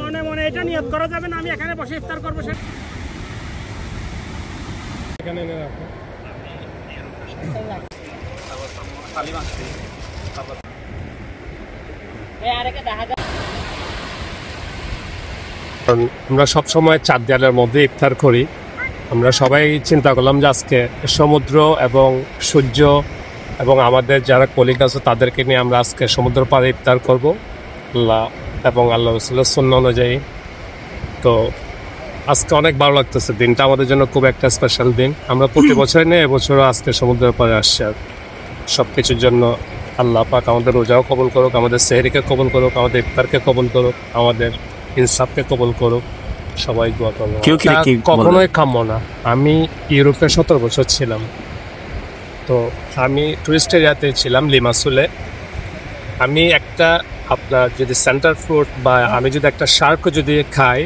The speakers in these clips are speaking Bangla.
মনে মনে এটা নিয়ত করা যাবে না আমি এখানে বসে ইফতার করবো আমরা সব সময় চার দেয়ালের মধ্যে ইফতার করি। আমরা সবাই চিন্তা করলাম যে আজকে সমুদ্র এবং সূর্য এবং আমাদের যারা কলিগ আছে তাদেরকে নিয়ে আমরা আজকে সমুদ্র পাড়ে ইফতার করবো আল্লাহ এবং আল্লাহ রাসূলের সুন্নাহ অনুযায়ী। তো আজকে অনেক ভালো লাগতেছে, দিনটা আমাদের জন্য খুব একটা স্পেশাল দিন। আমরা প্রতি বছরই নিয়ে এবছরও আজকে সমুদ্রের পাড়ে আসছি। আর সব কিছুর জন্য আল্লাহ পাক আমাদের রোজাও কবুল করুক, আমাদের সেহরিকে কবুল করুক, আমাদের ইফতারকে কবুল করুক, আমাদের ইনসাফকে কবুল করুক। সবাই দোয়া করবো। কখনোই কাম্য না। আমি ইউরোপে 17 বছর ছিলাম, তো আমি টুরিস্ট এরিয়াতে ছিলাম লিমাসুলে। আমি একটা আপনার যদি সেন্টার ফ্রুট বা আমি যদি একটা শার্ক যদি খাই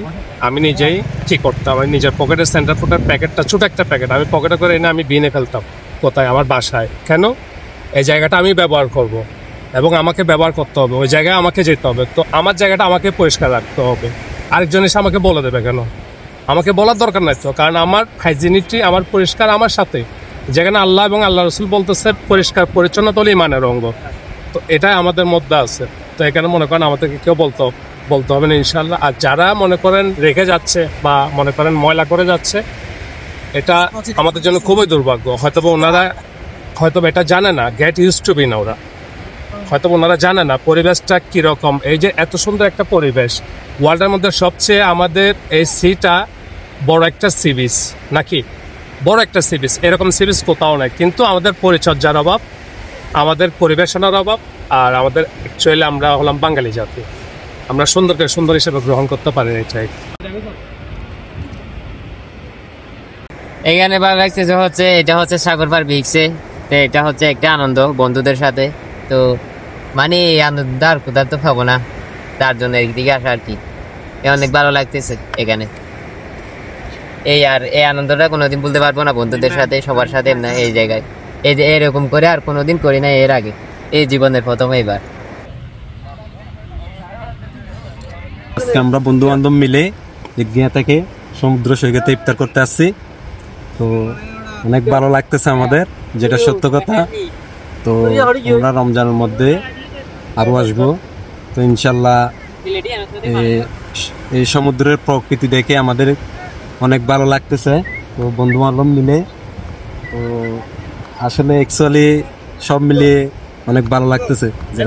আমি নিজেই কী করতাম, আমি নিজের পকেটের সেন্টার ফ্রুটের প্যাকেটটা ছোটো একটা প্যাকেট আমি পকেটে করে এনে আমি বিনে ফেলতাম কোথায়, আমার বাসায়। কেন? এই জায়গাটা আমি ব্যবহার করব এবং আমাকে ব্যবহার করতে হবে, ওই জায়গায় আমাকে যেতে হবে। তো আমার জায়গাটা আমাকে পরিষ্কার রাখতে হবে, আরেকজন এসে আমাকে বলে দেবে কেন? আমাকে বলার দরকার নাই তো, কারণ আমার হাইজিনিটি আমার পরিষ্কার আমার সাথে। যেখানে আল্লাহ এবং আল্লাহ রসুল বলতেছে পরিষ্কার পরিচ্ছন্নতা হলো ইমানের অঙ্গ, তো এটাই আমাদের মধ্যে আছে। তো এখানে মনে করেন আমাদেরকে কেউ বলতে হবে না ইনশাল্লাহ। আর যারা মনে করেন রেখে যাচ্ছে বা মনে করেন ময়লা করে যাচ্ছে, এটা আমাদের জন্য খুবই দুর্ভাগ্য। হয়তোবা ওনারা হয়তোবা এটা জানে না, গেট ইউজ টু বি না, ওরা হয়তো ওনারা জানে না পরিবেশটা কীরকম। এই যে এত সুন্দর একটা পরিবেশ, ওয়ার্ল্ডের মধ্যে সবচেয়ে আমাদের এই সিটা বড় একটা সি বিচ, নাকি বড় একটা সি বিচ, এরকম সি বিচ কোথাও নাই। কিন্তু আমাদের পরিচর্যার অভাব, আমাদের পরিবেশনার অভাব, আর আমাদের অ্যাকচুয়ালি আমরা হলাম বাঙালি জাতি, আমরা সুন্দরকে সুন্দর হিসেবে গ্রহণ করতে পারি না। এটাই এখানে ভালো লাগতেছে হচ্ছে এটা হচ্ছে সাগর পার বিচে, তো এটা হচ্ছে একটা আনন্দ বন্ধুদের সাথে। তো মানে এই আনন্দ আর কোথাও তো পাবো না, তার জন্য এদিকে আসা আর কি। অনেক ভালো লাগতেছে এখানে। এই আর এই আনন্দটা কোনোদিন বলতে পারবো না বন্ধুদের সাথে, সবার সাথে না এই জায়গায়। এই যে এরকম করে আর কোনোদিন করি না এর আগে, এই জীবনের প্রথম এইবার। আজকে আমরা বন্ধু বান্ধব মিলে দিঘিয়া থেকে সমুদ্র সৈকতে ইফতার করতে আসছি। তো অনেক ভালো লাগতেছে আমাদের, যেটা সত্য কথা। তো আমরা রমজানের মধ্যে আরো আসবো। তো ইনশাল্লাহ এই সমুদ্রের প্রকৃতি দেখে আমাদের অনেক ভালো লাগতেছে। তো বন্ধু বান্ধব মিলে তো আসলে অ্যাকচুয়ালি সব মিলিয়ে অনেক ভালো লাগতেছে। যে